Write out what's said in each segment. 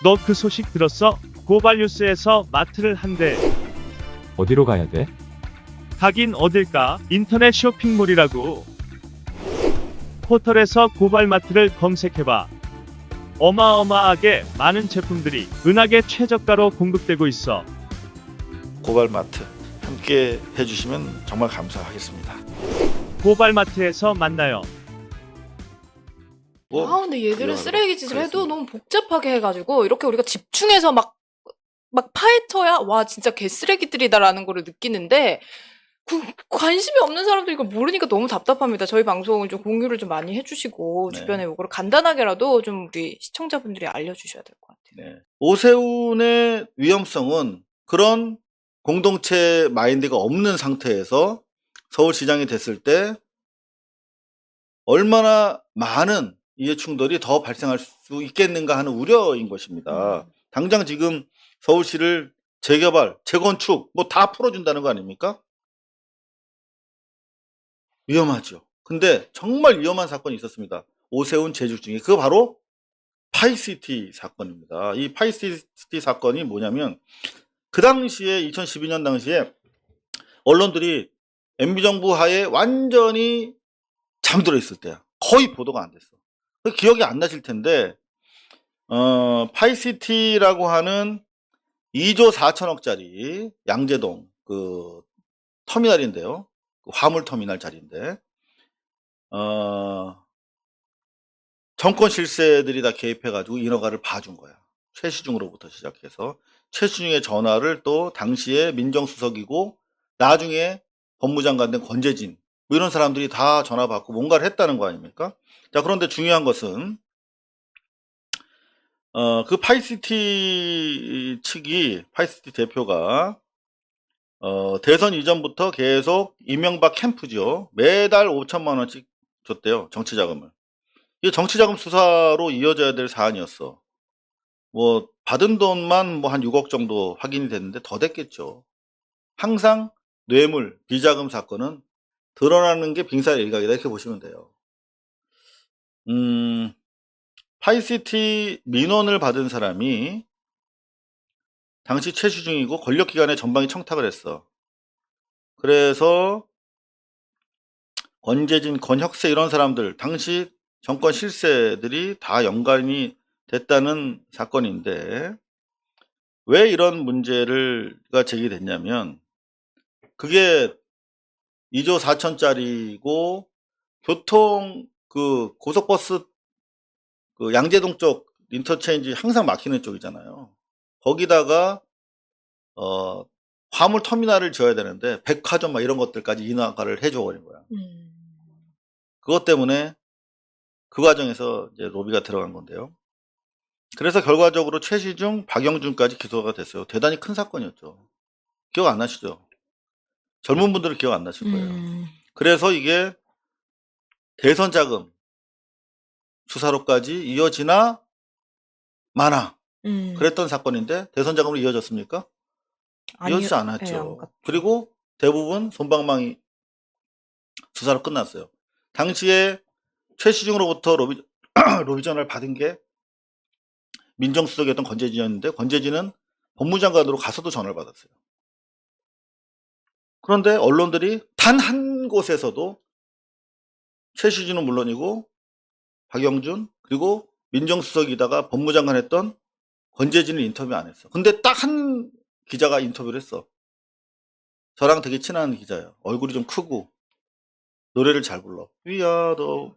너 그 소식 들었어? 고발뉴스에서 마트를 한대. 어디로 가야 돼? 가긴 어딜까? 인터넷 쇼핑몰이라고. 포털에서 고발마트를 검색해봐. 어마어마하게 많은 제품들이 은하계 최저가로 공급되고 있어. 고발마트 함께 해주시면 정말 감사하겠습니다. 고발마트에서 만나요. 뭐, 근데 얘들은 이거 쓰레기 짓을 해도 그랬습니다. 너무 복잡하게 해가지고, 이렇게 우리가 집중해서 막 파헤쳐야, 와, 진짜 개쓰레기들이다라는 거를 느끼는데, 관심이 없는 사람들 이거 모르니까 너무 답답합니다. 저희 방송을 좀 공유를 좀 많이 해주시고, 네. 주변에 이거를 간단하게라도 좀 우리 시청자분들이 알려주셔야 될 것 같아요. 네. 오세훈의 위험성은 그런 공동체 마인드가 없는 상태에서 서울시장이 됐을 때 얼마나 많은 이해충돌이 더 발생할 수 있겠는가 하는 우려인 것입니다. 당장 지금 서울시를 재개발, 재건축 뭐 다 풀어준다는 거 아닙니까? 위험하죠. 근데 정말 위험한 사건이 있었습니다. 오세훈 재직 중에. 그거 바로 파이시티 사건입니다. 이 파이시티 사건이 뭐냐면 그 당시에 2012년 당시에 언론들이 MB정부 하에 완전히 잠들어 있을 때야. 거의 보도가 안 됐어. 기억이 안 나실 텐데 파이시티라고 하는 2조 4천억짜리 양재동 그 터미널인데요. 그 화물 터미널 자리인데 정권 실세들이 다 개입해가지고 인허가를 봐준 거야. 최시중으로부터 시작해서 최시중의 전화를 또 당시에 민정수석이고 나중에 법무장관 된 권재진 뭐 이런 사람들이 다 전화 받고 뭔가를 했다는 거 아닙니까? 자, 그런데 중요한 것은 그 파이시티 측이 파이시티 대표가 대선 이전부터 계속 이명박 캠프죠. 매달 5천만 원씩 줬대요. 정치자금을. 이게 정치자금 수사로 이어져야 될 사안이었어. 뭐 받은 돈만 뭐 한 6억 정도 확인이 됐는데 더 됐겠죠. 항상 뇌물, 비자금 사건은 드러나는 게 빙사일각이다 이렇게 보시면 돼요. 파이시티 민원을 받은 사람이 당시 최수중이고 권력기관의 전방위 청탁을 했어. 그래서 권재진, 권혁세 이런 사람들 당시 정권 실세들이 다 연관이 됐다는 사건인데 왜 이런 문제가 제기됐냐면 그게 2조 4천짜리고 교통 그 고속버스 그 양재동 쪽 인터체인지 항상 막히는 쪽이잖아요. 거기다가 화물 터미널을 지어야 되는데 백화점 막 이런 것들까지 인허가를 해줘 버린 거야. 그것 때문에 그 과정에서 이제 로비가 들어간 건데요. 그래서 결과적으로 최시중, 박영준까지 기소가 됐어요. 대단히 큰 사건이었죠. 기억 안 나시죠? 젊은 분들은 기억 안 나실 거예요. 그래서 이게 대선 자금 수사로까지 이어지나 마나 그랬던 사건인데 대선 자금으로 이어졌습니까? 이어지지 않았죠. 그리고 대부분 솜방망이 수사로 끝났어요. 당시에 최시중으로부터 로비 전화를 받은 게 민정수석이었던 권재진이었는데 권재진은 법무장관으로 가서도 전화를 받았어요. 그런데 언론들이 단 한 곳에서도 최시중은 물론이고 박영준 그리고 민정수석이다가 법무장관 했던 권재진을 인터뷰 안 했어. 근데 딱 한 기자가 인터뷰를 했어. 저랑 되게 친한 기자예요. 얼굴이 좀 크고 노래를 잘 불러. 위아더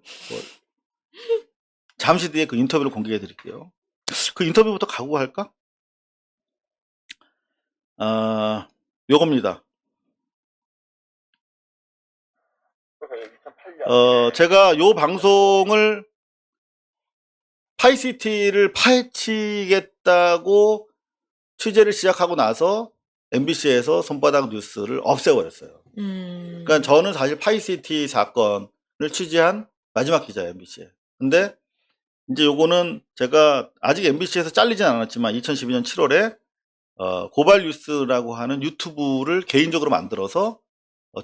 잠시 뒤에 그 인터뷰를 공개해 드릴게요. 그 인터뷰부터 가고 할까? 요겁니다. 제가 요 방송을 파이시티를 파헤치겠다고 취재를 시작하고 나서 MBC에서 손바닥 뉴스를 없애버렸어요. 그러니까 저는 사실 파이시티 사건을 취재한 마지막 기자예요, MBC에. 근데 이제 요거는 제가 아직 MBC에서 잘리진 않았지만 2012년 7월에 고발 뉴스라고 하는 유튜브를 개인적으로 만들어서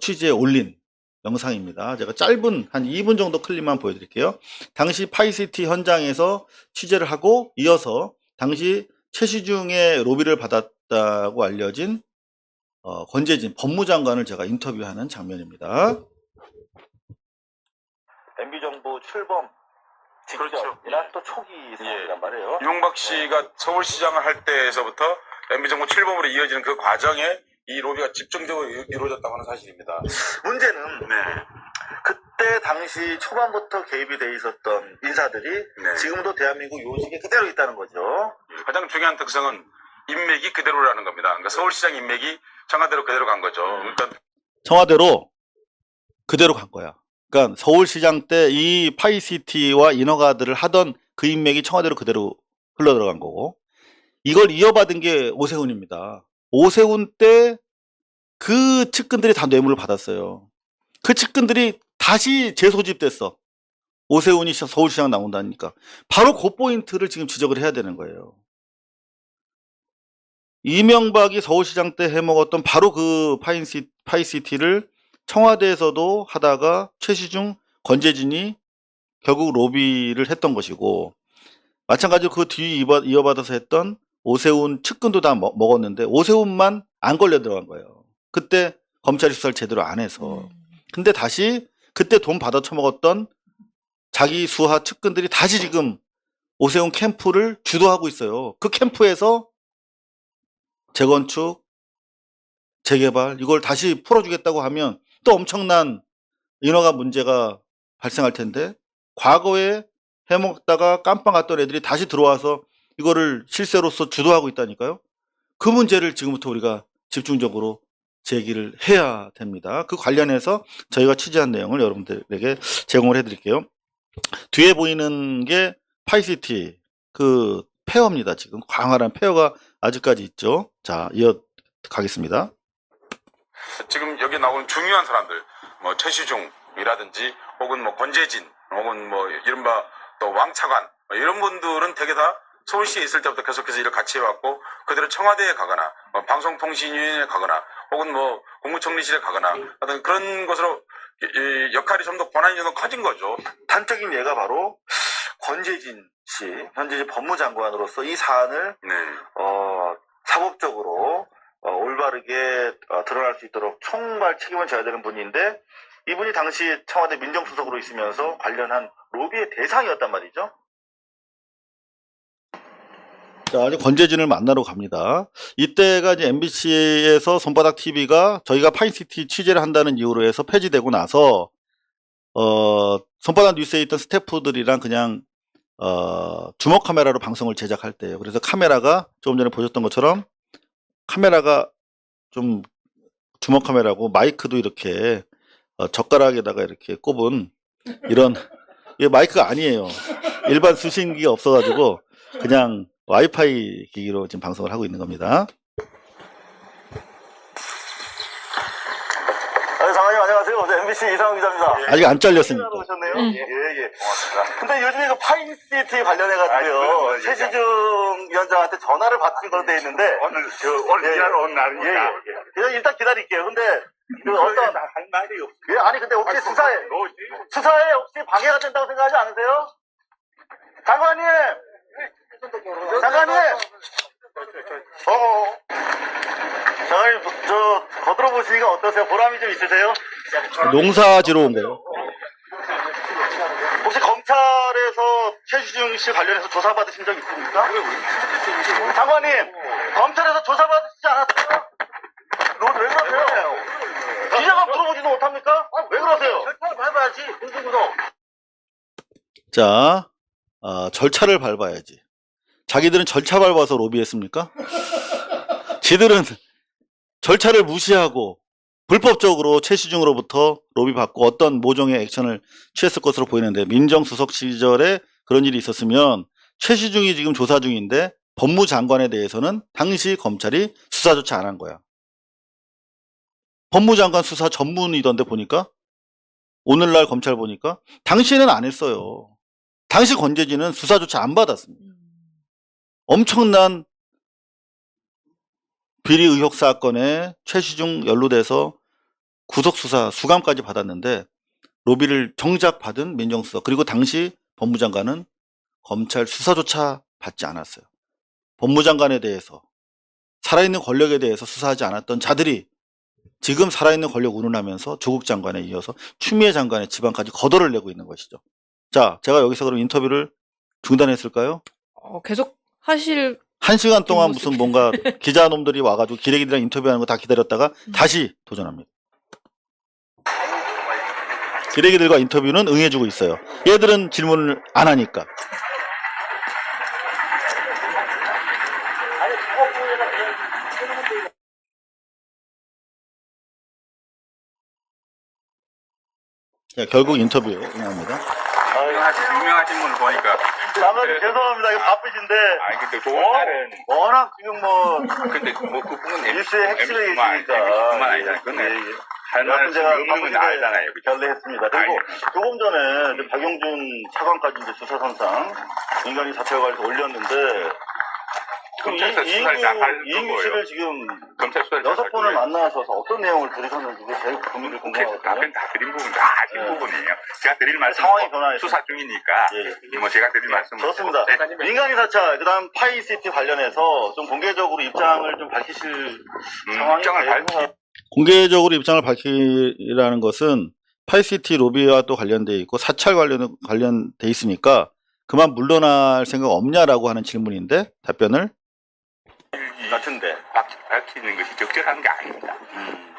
취재에 올린 영상입니다. 제가 짧은 한 2분 정도 클립만 보여드릴게요. 당시 파이시티 현장에서 취재를 하고 이어서 당시 최시중의 로비를 받았다고 알려진 권재진 법무장관을 제가 인터뷰하는 장면입니다. MB정부 출범 직전이나 그렇죠. 또 초기 상황이란 말이에요. 이명박 씨가 서울시장을 할 때에서부터 MB정부 출범으로 이어지는 그 과정에 이 로비가 집중적으로 이루어졌다고 하는 사실입니다. 문제는 네. 그때 당시 초반부터 개입이 돼 있었던 인사들이 네. 지금도 대한민국 요직에 그대로 있다는 거죠. 가장 중요한 특성은 인맥이 그대로라는 겁니다. 그러니까 서울시장 인맥이 청와대로 그대로 간 거죠. 그러니까 청와대로 그대로 간 거야. 그러니까 서울시장 때 이 파이시티와 인허가들을 하던 그 인맥이 청와대로 그대로 흘러들어간 거고, 이걸 이어받은 게 오세훈입니다. 오세훈 때 그 측근들이 다 뇌물을 받았어요. 그 측근들이 다시 재소집됐어. 오세훈이 서울시장 나온다니까. 바로 그 포인트를 지금 지적을 해야 되는 거예요. 이명박이 서울시장 때 해먹었던 바로 그 파이시티를 청와대에서도 하다가 최시중, 권재진이 결국 로비를 했던 것이고, 마찬가지로 그 뒤 이어받아서 했던 오세훈 측근도 다 먹었는데 오세훈만 안 걸려 들어간 거예요. 그때 검찰이 수사를 제대로 안 해서. 근데 다시 그때 돈 받아 처먹었던 자기 수하 측근들이 다시 지금 오세훈 캠프를 주도하고 있어요. 그 캠프에서 재건축, 재개발 이걸 다시 풀어주겠다고 하면 또 엄청난 인허가 문제가 발생할 텐데, 과거에 해먹다가 깜빵 갔던 애들이 다시 들어와서 이거를 실세로서 주도하고 있다니까요. 그 문제를 지금부터 우리가 집중적으로 제기를 해야 됩니다. 그 관련해서 저희가 취재한 내용을 여러분들에게 제공을 해드릴게요. 뒤에 보이는 게 파이시티 그 폐허입니다. 지금 광활한 폐허가 아직까지 있죠. 자, 이어 가겠습니다. 지금 여기 나오는 중요한 사람들, 뭐 최시중이라든지 혹은 뭐 권재진 혹은 뭐 이른바 또 왕차관 이런 분들은 대개 다 서울시에 있을 때부터 계속해서 일을 같이 해왔고 그대로 청와대에 가거나 뭐 방송통신위원회에 가거나 혹은 뭐 국무총리실에 가거나 어떤 그런 것으로 역할이 좀 더 권한이 좀 더 커진 거죠. 단적인 예가 바로 권재진 씨, 현재 이제 법무장관으로서 이 사안을 네. 사법적으로 올바르게 드러날 수 있도록 총괄 책임을 져야 되는 분인데, 이분이 당시 청와대 민정수석으로 있으면서 관련한 로비의 대상이었단 말이죠. 자, 이제 권재진을 만나러 갑니다. 이때가 이제 MBC에서 손바닥 TV가 저희가 파이시티 취재를 한다는 이유로 해서 폐지되고 나서 손바닥 뉴스에 있던 스태프들이랑 그냥 주먹 카메라로 방송을 제작할 때예요. 그래서 카메라가 조금 전에 보셨던 것처럼 카메라가 좀 주먹 카메라고 마이크도 이렇게 젓가락에다가 이렇게 꼽은 이런, 이게 마이크가 아니에요. 일반 수신기가 없어가지고 그냥 와이파이 기기로 지금 방송을 하고 있는 겁니다. 장관님 안녕하세요. 저 MBC 이상훈 기자입니다. 아직 안 잘렸습니다. 오셨네요. 예. 고맙습니다. 근데 요즘에 그 파이시티 관련해가지고요, 최시중 위원장한테 전화를 받은 걸로 돼 있는데, 오늘 일하러 온 날이니까. 그냥 일단 기다릴게요. 근데 그 어떤 할 말이 없어. 예, 아니 근데 혹시 수사에 혹시 방해가 된다고 생각하지 않으세요? 장관님! 장관님! 장관님, 저 거들어 보시니까 어떠세요? 보람이 좀 있으세요? 농사지러 온 거예요. 혹시 검찰에서 최시중 씨 관련해서 조사받으신 적 있습니까? 장관님, 검찰에서 조사받으시지 않았어요? 왜 그러세요? 기자가 물어보지도 못합니까? 왜 그러세요? 절차를 밟아야지, 공중구속. 자, 절차를 밟아야지. 자기들은 절차 밟아서 로비했습니까? 지들은 절차를 무시하고 불법적으로 최시중으로부터 로비 받고 어떤 모종의 액션을 취했을 것으로 보이는데, 민정수석 시절에 그런 일이 있었으면 최시중이 지금 조사 중인데 법무장관에 대해서는 당시 검찰이 수사조차 안 한 거야. 법무장관 수사 전문이던데 보니까, 오늘날 검찰 보니까 당시에는 안 했어요. 당시 권재진은 수사조차 안 받았습니다. 엄청난 비리 의혹 사건에 최시중 연루돼서 구속수사 수감까지 받았는데 로비를 정작 받은 민정수석, 그리고 당시 법무장관은 검찰 수사조차 받지 않았어요. 법무장관에 대해서 살아있는 권력에 대해서 수사하지 않았던 자들이 지금 살아있는 권력 운운하면서 조국 장관에 이어서 추미애 장관의 지방까지 거덜을 내고 있는 것이죠. 자, 제가 여기서 그럼 인터뷰를 중단했을까요? 계속 하실 1시간 동안 뒷모습이. 무슨 뭔가 기자놈들이 와가지고 기레기들이랑 인터뷰하는 거 다 기다렸다가 다시 도전합니다. 기레기들과 인터뷰는 응해주고 있어요. 얘들은 질문을 안 하니까. 자, 결국 인터뷰 응합니다. 유명하신 분을 보니까. 장관님 죄송합니다. 이거 바쁘신데 아니, 근데 좋은 날은. 워낙 지금 뭐 근데 뭐 그 부분 뉴스의 핵심에 계시니까 그만 아니잖아요. 그건 할 말은 제가 없는 건 바쁘신데 알잖아요. 그죠? 결례했습니다. 그리고 조금 전에 이제 박용준 차관까지 이제 수사선상 인간이 자체관에서 올렸는데 검찰에서 수사를 잘 할 이인규 거고요. 씨를 지금 검찰 수사를 6번을 만나셔서 어떤 내용을 들으셨는지 그게 제일 국민들 궁금하거든요. 답변 다 드린 부분 다 아신 네. 부분이에요. 제가 드릴 말씀 상황이 변화했어요. 수사 중이니까 예. 뭐 제가 드릴 말씀 좋습니다. 민간인 사찰 그다음 파이시티 관련해서 좀 공개적으로 입장을 좀 밝히실 상황이 입장을 돼요. 공개적으로 입장을 밝히라는 것은 파이시티 로비와 또 관련돼 있고 사찰 관련돼 있으니까 그만 물러날 생각 없냐라고 하는 질문인데 답변을 같은데. 밝히는 것이 적절한 게 아닙니다.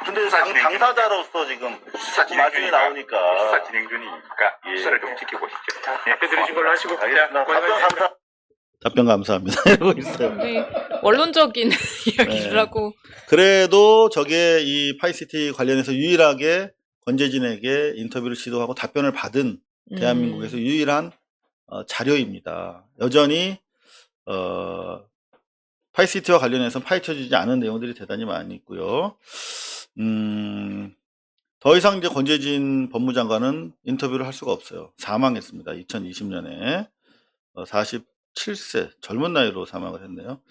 근데 수사 진행 중. 당사자로서 지금 수사 진행 말씀이 중이니까. 나오니까. 수사 진행 중이니까 예. 수사를 좀 지켜보시죠. 예, 해드리신 걸로 하시고. 알겠습니다. 답변 감사. 답변 감사합니다. 이러고 있어요. 우리 원론적인 이야기를 네. 하고 그래도 저게 이 파이시티 관련해서 유일하게 권재진에게 인터뷰를 시도하고 답변을 받은 대한민국에서 유일한 자료입니다. 여전히 파이시티와 관련해서 파헤쳐지지 않은 내용들이 대단히 많이 있고요. 더 이상 이제 권재진 법무장관은 인터뷰를 할 수가 없어요. 사망했습니다. 2020년에 47세 젊은 나이로 사망을 했네요.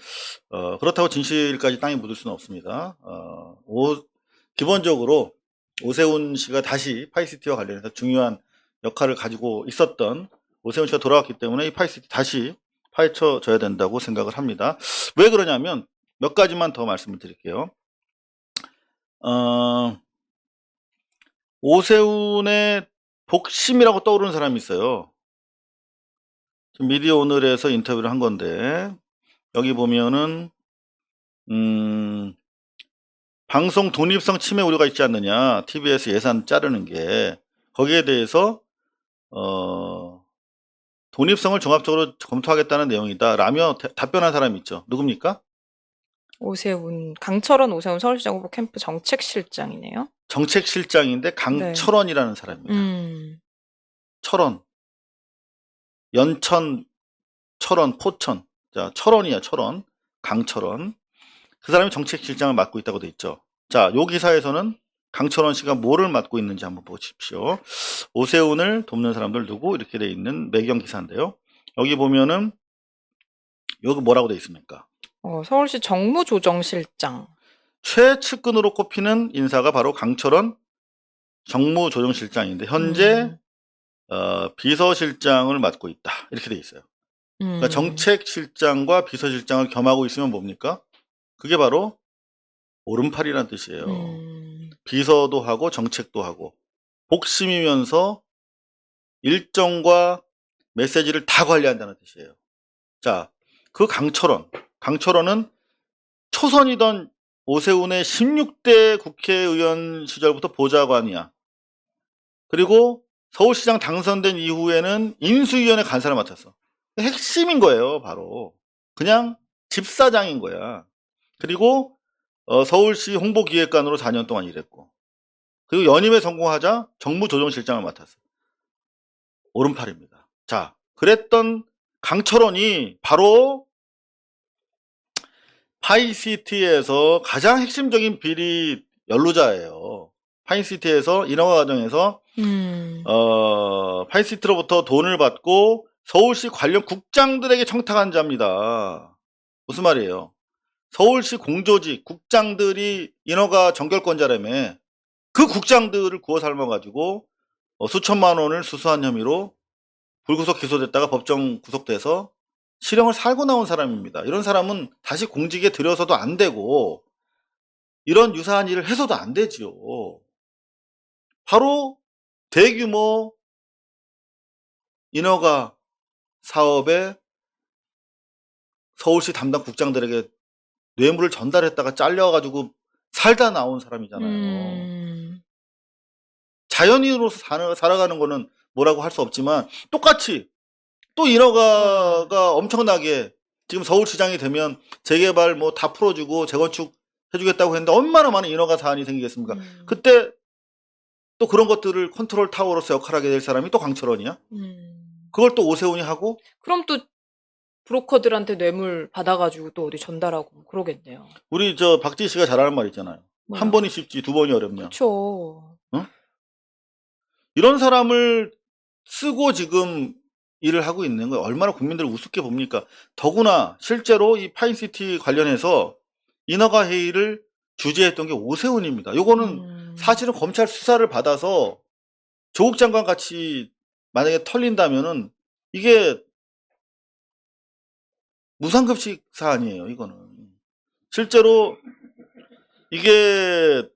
그렇다고 진실까지 땅에 묻을 수는 없습니다. 기본적으로 오세훈 씨가 다시 파이시티와 관련해서 중요한 역할을 가지고 있었던 오세훈 씨가 돌아왔기 때문에 이 파이시티 다시 파헤쳐져야 된다고 생각을 합니다. 왜 그러냐면 몇 가지만 더 말씀을 드릴게요. 오세훈의 복심이라고 떠오르는 사람이 있어요. 지금 미디어 오늘에서 인터뷰를 한 건데 여기 보면은 방송 독립성 침해 우려가 있지 않느냐, TBS 예산 자르는 게 거기에 대해서 독립성을 종합적으로 검토하겠다는 내용이다 라며 답변한 사람이 있죠. 누굽니까? 강철원 오세훈 서울시장 후보 캠프 정책실장이네요. 정책실장인데 강철원이라는 사람입니다. 철원, 연천, 철원, 포천. 자, 철원이야, 철원. 강철원. 그 사람이 정책실장을 맡고 있다고 돼 있죠. 자, 요 기사에서는 강철원 씨가 뭐를 맡고 있는지 한번 보십시오. 오세훈을 돕는 사람들 누구? 이렇게 돼 있는 매경 기사인데요. 여기 보면은 여기 뭐라고 돼 있습니까? 서울시 정무조정실장. 최측근으로 꼽히는 인사가 바로 강철원 정무조정실장인데 현재 비서실장을 맡고 있다. 이렇게 돼 있어요. 그러니까 정책실장과 비서실장을 겸하고 있으면 뭡니까? 그게 바로 오른팔이라는 뜻이에요. 비서도 하고 정책도 하고 복심이면서 일정과 메시지를 다 관리한다는 뜻이에요. 자, 그 강철원은 초선이던 오세훈의 16대 국회의원 시절부터 보좌관이야. 그리고 서울시장 당선된 이후에는 인수위원회 간사를 맡았어. 핵심인 거예요, 바로. 그냥 집사장인 거야. 그리고 서울시 홍보기획관으로 4년 동안 일했고, 그리고 연임에 성공하자 정무조정실장을 맡았어. 오른팔입니다. 자, 그랬던 강철원이 바로 파이시티에서 가장 핵심적인 비리 연루자예요. 파이시티에서 인허가 과정에서 파이시티로부터 돈을 받고 서울시 관련 국장들에게 청탁한 자입니다. 무슨 말이에요? 서울시 공조직 국장들이 인허가 정결권자라며 그 국장들을 구워 삶아가지고 수천만 원을 수수한 혐의로 불구속 기소됐다가 법정 구속돼서 실형을 살고 나온 사람입니다. 이런 사람은 다시 공직에 들여서도 안 되고 이런 유사한 일을 해서도 안 되지요. 바로 대규모 인허가 사업에 서울시 담당 국장들에게 뇌물을 전달했다가 잘려가지고 살다 나온 사람이잖아요. 자연인으로서 살아가는 거는 뭐라고 할 수 없지만 똑같이 또 인허가가 엄청나게 지금 서울시장이 되면 재개발 뭐 다 풀어주고 재건축 해주겠다고 했는데 얼마나 많은 인허가 사안이 생기겠습니까? 그때 또 그런 것들을 컨트롤 타워로서 역할하게 될 사람이 또 강철원이야? 그걸 또 오세훈이 하고? 그럼 또 브로커들한테 뇌물 받아가지고 또 어디 전달하고 그러겠네요. 우리 저 박지희 씨가 잘하는 말 있잖아요. 뭐요? 한 번이 쉽지 두 번이 어렵냐. 그렇죠. 이런 사람을 쓰고 지금 일을 하고 있는 거예요. 얼마나 국민들을 우습게 봅니까? 더구나 실제로 이 파인시티 관련해서 인허가 회의를 주재했던 게 오세훈입니다. 요거는 사실은 검찰 수사를 받아서 조국 장관 같이 만약에 털린다면은 이게 무상급식 사안이에요. 이거는 실제로 이게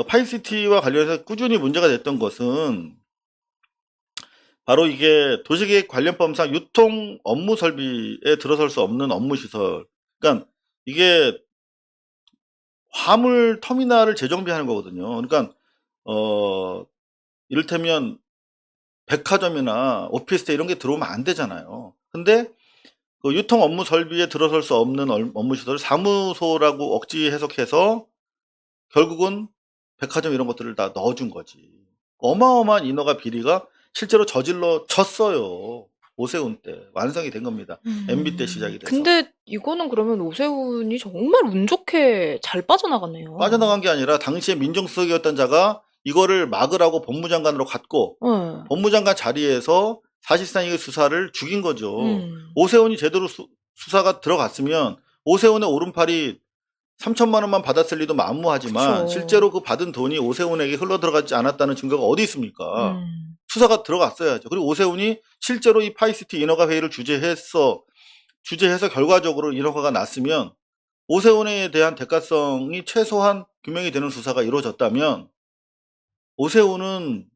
파인시티와 관련해서 꾸준히 문제가 됐던 것은 바로 이게 도시계획 관련법상 유통 업무 설비에 들어설 수 없는 업무 시설. 그러니까 이게 화물 터미널을 재정비하는 거거든요. 그러니까 이를테면 백화점이나 오피스텔 이런 게 들어오면 안 되잖아요. 근데 그 유통 업무 설비에 들어설 수 없는 업무 시설을 사무소라고 억지 해석해서 결국은 백화점 이런 것들을 다 넣어준 거지. 어마어마한 인허가 비리가 실제로 저질러졌어요. 오세훈 때 완성이 된 겁니다. MB 때 시작이 돼서. 근데 이거는 그러면 오세훈이 정말 운 좋게 잘 빠져나갔네요. 빠져나간 게 아니라 당시에 민정수석이었던 자가 이거를 막으라고 법무장관으로 갔고 네. 법무장관 자리에서 사실상 이 수사를 죽인 거죠. 오세훈이 제대로 수사가 들어갔으면 오세훈의 오른팔이 3천만 원만 받았을 리도 만무하지만 그쵸. 실제로 그 받은 돈이 오세훈에게 흘러들어가지 않았다는 증거가 어디 있습니까? 수사가 들어갔어야죠. 그리고 오세훈이 실제로 이 파이시티 인허가 회의를 주재해서 결과적으로 인허가가 났으면 오세훈에 대한 대가성이 최소한 규명이 되는 수사가 이루어졌다면 오세훈은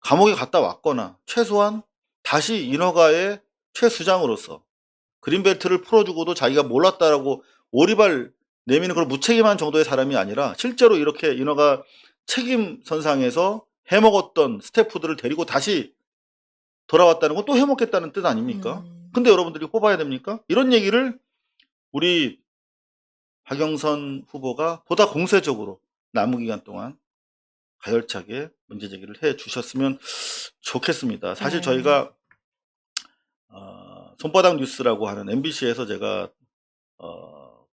감옥에 갔다 왔거나 최소한 다시 인허가의 최수장으로서 그린벨트를 풀어주고도 자기가 몰랐다라고 오리발 내미는 그런 무책임한 정도의 사람이 아니라 실제로 이렇게 인허가 책임 선상에서 해먹었던 스태프들을 데리고 다시 돌아왔다는 건 또 해먹겠다는 뜻 아닙니까? 근데 여러분들이 뽑아야 됩니까? 이런 얘기를 우리 박영선 후보가 보다 공세적으로 남은 기간 동안 가열차게 문제 제기를 해 주셨으면 좋겠습니다. 사실 저희가 손바닥 뉴스라고 하는 MBC에서 제가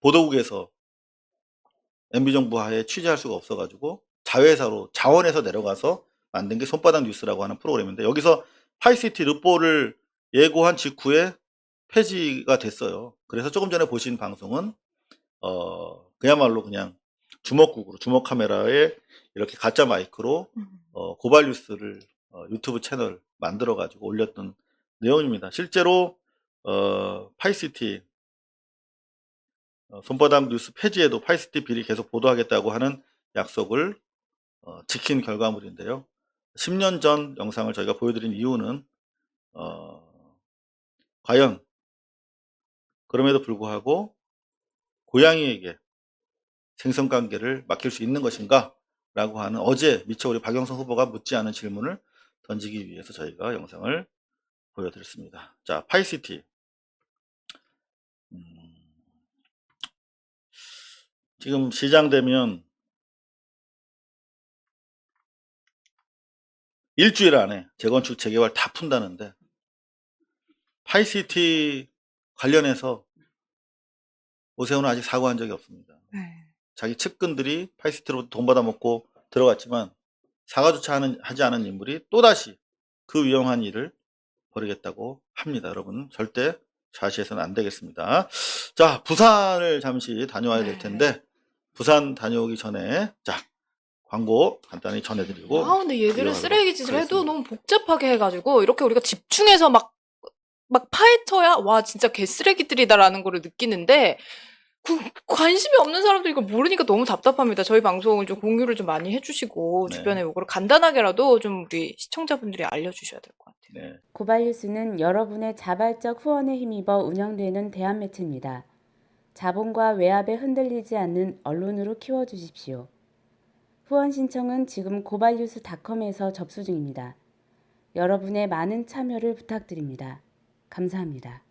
보도국에서 MB정부 하에 취재할 수가 없어가지고 자원에서 내려가서 만든 게 손바닥 뉴스라고 하는 프로그램인데 여기서 파이시티 르포를 예고한 직후에 폐지가 됐어요. 그래서 조금 전에 보신 방송은 그야말로 그냥 주먹 카메라에 이렇게 가짜 마이크로 고발 뉴스를 유튜브 채널 만들어 가지고 올렸던 내용입니다. 실제로 파이시티 손바닥 뉴스 폐지에도 파이시티 비리 계속 보도하겠다고 하는 약속을 지킨 결과물인데요. 10년 전 영상을 저희가 보여드린 이유는 과연 그럼에도 불구하고 고양이에게 생선관계를 맡길 수 있는 것인가? 라고 하는 어제 미처 우리 박영선 후보가 묻지 않은 질문을 던지기 위해서 저희가 영상을 보여드렸습니다. 자, 파이시티. 지금 시장 되면 일주일 안에 재건축, 재개발 다 푼다는데 파이시티 관련해서 오세훈은 아직 사과한 적이 없습니다. 자기 측근들이 파이시티로부터 돈 받아먹고 들어갔지만 사과조차 하지 않은 인물이 또다시 그 위험한 일을 벌이겠다고 합니다. 여러분 절대 좌시해서는 안 되겠습니다. 자, 부산을 잠시 다녀와야 될 텐데 부산 다녀오기 전에 자 광고 간단히 전해드리고 근데 얘들은 이어가도록 쓰레기 짓을 해도 하겠습니다. 너무 복잡하게 해가지고 이렇게 우리가 집중해서 막 막 파헤쳐야 와 진짜 개쓰레기들이다라는 거를 느끼는데 관심이 없는 사람들 이걸 모르니까 너무 답답합니다. 저희 방송을 좀 공유를 좀 많이 해주시고 네. 주변에 이거를 간단하게라도 좀 우리 시청자분들이 알려주셔야 될 것 같아요. 네. 고발뉴스는 여러분의 자발적 후원에 힘입어 운영되는 대한매체입니다. 자본과 외압에 흔들리지 않는 언론으로 키워주십시오. 후원 신청은 지금 고발뉴스닷컴에서 접수 중입니다. 여러분의 많은 참여를 부탁드립니다. 감사합니다.